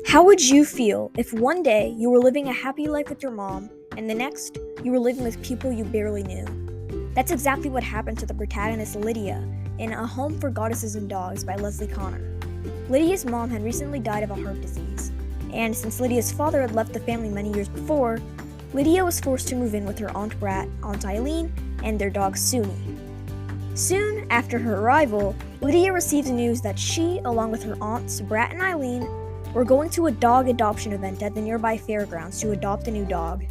How would you feel if one day you were living a happy life with your mom and the next you were living with people you barely knew? That's exactly what happened to the protagonist Lydia in A Home for Goddesses and Dogs by Leslie Connor. Lydia's mom had recently died of a heart disease, and since Lydia's father had left the family many years before, Lydia was forced to move in with her Aunt Brat, Aunt Eileen, and their dog Suni. Soon after her arrival, Lydia received news that she, along with her aunts Brat and Eileen, were going to a dog adoption event at the nearby fairgrounds to adopt a new dog.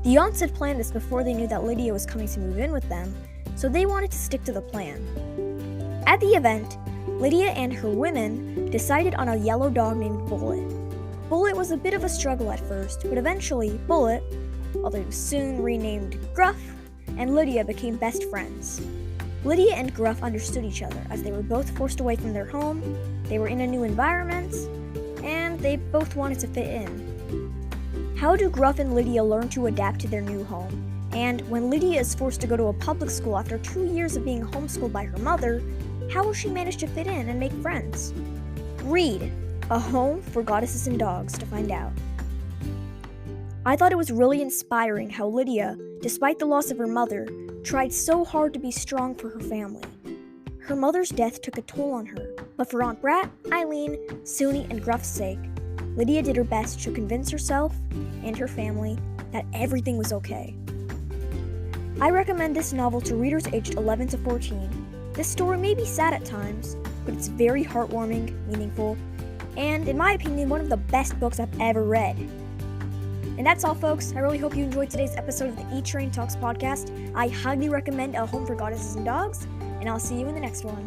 The aunts had planned this before they knew that Lydia was coming to move in with them, so they wanted to stick to the plan. At the event, Lydia and her women decided on a yellow dog named Bullet. Bullet was a bit of a struggle at first, but eventually Bullet, although soon renamed Gruff, and Lydia became best friends. Lydia and Gruff understood each other as they were both forced away from their home, they were in a new environment, and they both wanted to fit in. How do Gruff and Lydia learn to adapt to their new home? And when Lydia is forced to go to a public school after 2 years of being homeschooled by her mother, how will she manage to fit in and make friends? Read A Home for Goddesses and Dogs to find out. I thought it was really inspiring how Lydia, despite the loss of her mother, tried so hard to be strong for her family. Her mother's death took a toll on her, but for Aunt Brat, Eileen, Suni, and Gruff's sake, Lydia did her best to convince herself and her family that everything was okay. I recommend this novel to readers aged 11 to 14. This story may be sad at times, but it's very heartwarming, meaningful, and in my opinion, one of the best books I've ever read. And that's all, folks. I really hope you enjoyed today's episode of the E-Train Talks podcast. I highly recommend A Home for Goddesses and Dogs, and I'll see you in the next one.